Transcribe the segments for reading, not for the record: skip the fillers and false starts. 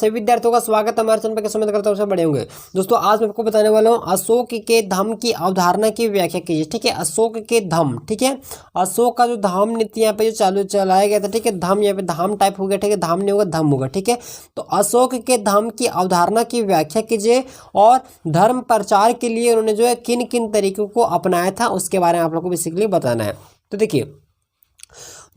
सभी विद्यार्थियों का स्वागत है हमारे चैनल पर। कैसे उम्मीद करता हूँ सब बढ़े होंगे। दोस्तों आज मैं आपको बताने वाला हूँ अशोक के धम्म की अवधारणा की व्याख्या कीजिए। ठीक है, अशोक के धम्म। ठीक है, अशोक का जो धम्म नीति यहाँ पे जो चलाया गया था। ठीक है, धम्म यहाँ पे धाम टाइप हो गया। ठीक है, धाम नहीं होगा धम्म होगा। ठीक है, तो अशोक के धम्म की अवधारणा की व्याख्या कीजिए और धर्म प्रचार के लिए उन्होंने जो है किन किन तरीकों को अपनाया था उसके बारे में आप लोग को बेसिकली बताना है। तो देखिए,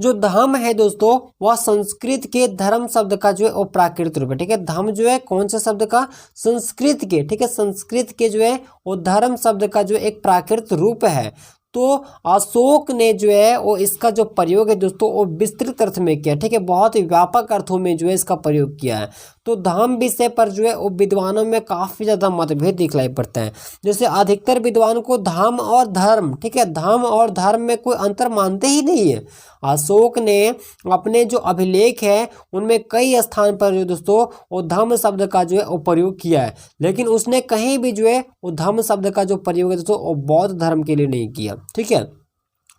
जो धम्म है दोस्तों वह संस्कृत के धर्म शब्द का जो है वो प्राकृत रूप है। ठीक है, धम्म जो है कौन से शब्द का? संस्कृत के। ठीक है, संस्कृत के जो है वो धर्म शब्द का जो एक प्राकृत रूप है। तो अशोक ने जो है वो इसका जो प्रयोग है दोस्तों वो विस्तृत अर्थ में किया। ठीक है, बहुत ही व्यापक अर्थों में जो है इसका प्रयोग किया है। तो धम्म विषय पर जो है वो विद्वानों में काफ़ी ज़्यादा मतभेद दिखलाई पड़ता है। जैसे अधिकतर विद्वान को धम्म और धर्म, ठीक है, धम्म और धर्म में कोई अंतर मानते ही नहीं है। अशोक ने अपने जो अभिलेख है उनमें कई स्थान पर जो दोस्तों वो धम्म शब्द का जो है वो प्रयोग किया है, लेकिन उसने कहीं भी जो है वो धम्म शब्द का जो प्रयोग है दोस्तों वो बौद्ध धर्म के लिए नहीं किया। ठीक है,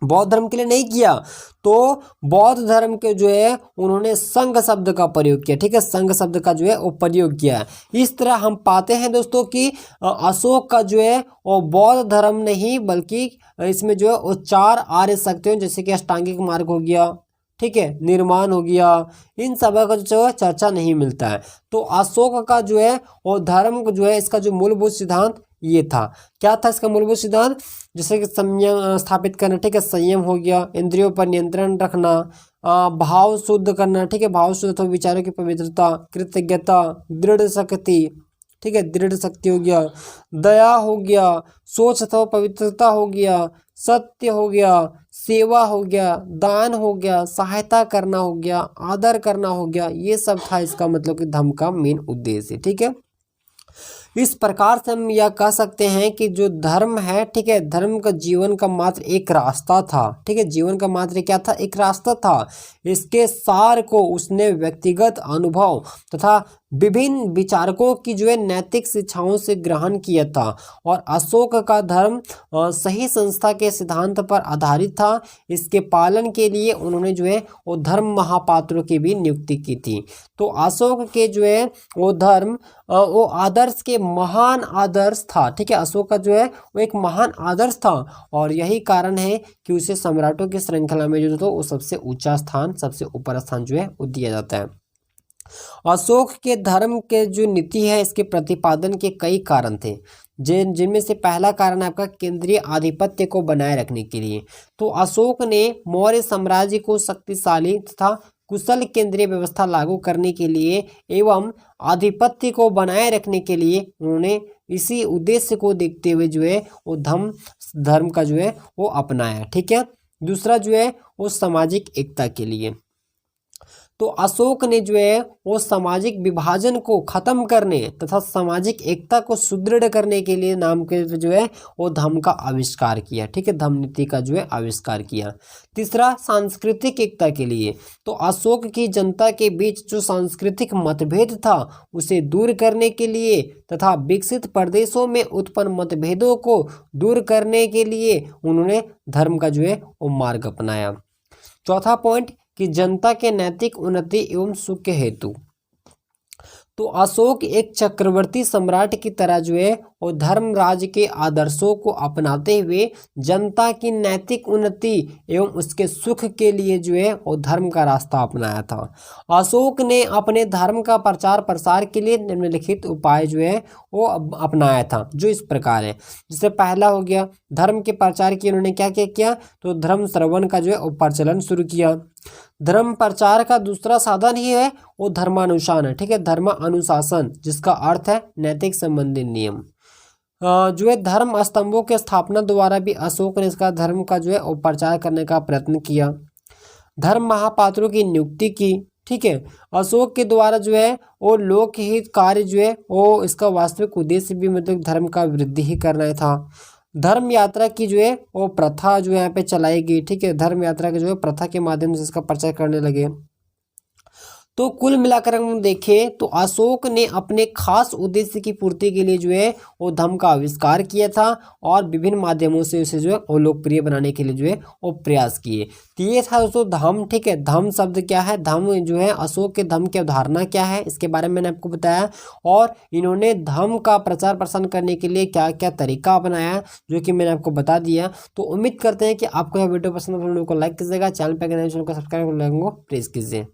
बौद्ध धर्म के लिए नहीं किया। तो बौद्ध धर्म के जो है उन्होंने संघ शब्द का प्रयोग किया। ठीक है, संघ शब्द का जो है वो प्रयोग किया है। इस तरह हम पाते हैं दोस्तों कि अशोक का जो है वो बौद्ध धर्म नहीं बल्कि इसमें जो है वो 4 आर्य शक्तियों जैसे कि अष्टांगिक मार्ग हो गया, ठीक है, निर्माण हो गया, इन सब का जो है चर्चा नहीं मिलता है। तो अशोक का जो है वो धर्म जो है इसका जो मूलभूत सिद्धांत ये था। क्या था इसका मूलभूत सिद्धांत? जैसे कि संयम स्थापित करना, ठीक है, संयम हो गया, इंद्रियों पर नियंत्रण रखना, भाव शुद्ध करना, ठीक है, भाव शुद्ध अथवा विचारों की पवित्रता, कृतज्ञता, दृढ़ शक्ति, ठीक है, दृढ़ शक्ति हो गया, दया हो गया, सोच अथवा पवित्रता हो गया, सत्य हो गया, सेवा हो गया, दान हो गया, सहायता करना हो गया, आदर करना हो गया। ये सब था इसका मतलब कि धम्म का मेन उद्देश्य। ठीक है, इस प्रकार से हम यह कह सकते हैं कि जो धर्म है, ठीक है, धर्म का जीवन का मात्र एक रास्ता था। ठीक है, जीवन का मात्र क्या था? एक रास्ता था। इसके सार को उसने व्यक्तिगत अनुभव तथा विभिन्न विचारकों की जो है नैतिक शिक्षाओं से ग्रहण किया था। और अशोक का धर्म सही संस्था के सिद्धांत पर आधारित था। इसके पालन के लिए उन्होंने जो है वो धर्म महापात्रों की भी नियुक्ति की थी। तो अशोक के जो है वो धर्म वो आदर्श के महान आदर्श था। ठीक है, अशोक का जो है वो एक महान आदर्श था और यही कारण है कि उसे सम्राटों की श्रृंखला में जो तो वो सबसे ऊंचा स्थान, सबसे ऊपर स्थान जो है वो दिया जाता है। अशोक के धर्म के जो नीति है इसके प्रतिपादन के कई कारण थे, जिनमें से पहला कारण है आपका केंद्रीय आधिपत्य को बनाए रखने के लिए। तो अशोक ने मौर्य साम्राज्य को शक्तिशाली तथा कुशल केंद्रीय व्यवस्था लागू करने के लिए एवं आधिपत्य को बनाए रखने के लिए उन्होंने इसी उद्देश्य को देखते हुए जो है वो धर्म का जो है वो अपनाया। ठीक है, दूसरा जो है वो सामाजिक एकता के लिए। तो अशोक ने जो है वो सामाजिक विभाजन को खत्म करने तथा सामाजिक एकता को सुदृढ़ करने के लिए नाम के जो है वो धम्म का आविष्कार किया। ठीक है, धम्म नीति का जो है आविष्कार किया। तीसरा, सांस्कृतिक एकता के लिए। तो अशोक की जनता के बीच जो सांस्कृतिक मतभेद था उसे दूर करने के लिए तथा विकसित प्रदेशों में उत्पन्न मतभेदों को दूर करने के लिए उन्होंने धर्म का जो है वो मार्ग अपनाया। चौथा पॉइंट कि जनता के नैतिक उन्नति एवं सुख के हेतु। तो अशोक एक चक्रवर्ती सम्राट की तरह जो है वो धर्मराज के आदर्शों को अपनाते हुए जनता की नैतिक उन्नति एवं उसके सुख के लिए जो है वो धर्म का रास्ता अपनाया था। अशोक ने अपने धर्म का प्रचार प्रसार के लिए निम्नलिखित उपाय जो है वो अपनाया था, जो इस प्रकार है। जैसे पहला हो गया धर्म के प्रचार की उन्होंने क्या क्या किया? तो धर्म श्रवण का जो है प्रचलन शुरू किया। धर्म प्रचार का दूसरा साधन ही है वो धर्मानुशासन है। ठीक है, धर्मानुशासन जिसका अर्थ है नैतिक संबंधी नियम। जो है धर्म स्तंभों के स्थापना द्वारा भी अशोक ने इसका धर्म का जो है वो प्रचार करने का प्रयत्न किया। धर्म महापात्रों की नियुक्ति की। ठीक है, अशोक के द्वारा जो है वो लोकहित कार्य जो है वो इसका वास्तविक उद्देश्य भी मतलब धर्म का वृद्धि ही करना था। धर्म यात्रा की जो है वो प्रथा जो यहाँ पे चलाई गई। ठीक है, धर्म यात्रा के जो है प्रथा के माध्यम से इसका प्रचार करने लगे। तो कुल मिलाकर हम देखें तो अशोक ने अपने खास उद्देश्य की पूर्ति के लिए जो है वो धम्म का आविष्कार किया था और विभिन्न माध्यमों से उसे जो है वो लोकप्रिय बनाने के लिए जो है वो प्रयास किए। तो ये था दोस्तों धम्म। ठीक है, धम्म शब्द क्या है, धम्म जो है अशोक के धम्म की अवधारणा क्या है इसके बारे में मैंने आपको बताया, और इन्होंने धम्म का प्रचार प्रसार करने के लिए क्या क्या तरीका अपनाया जो कि मैंने आपको बता दिया। तो उम्मीद करते हैं कि आपको यह वीडियो पसंद है, वीडियो को लाइक कीजिएगा, चैनल पर चैनल को सब्सक्राइब कर प्रेस कीजिए।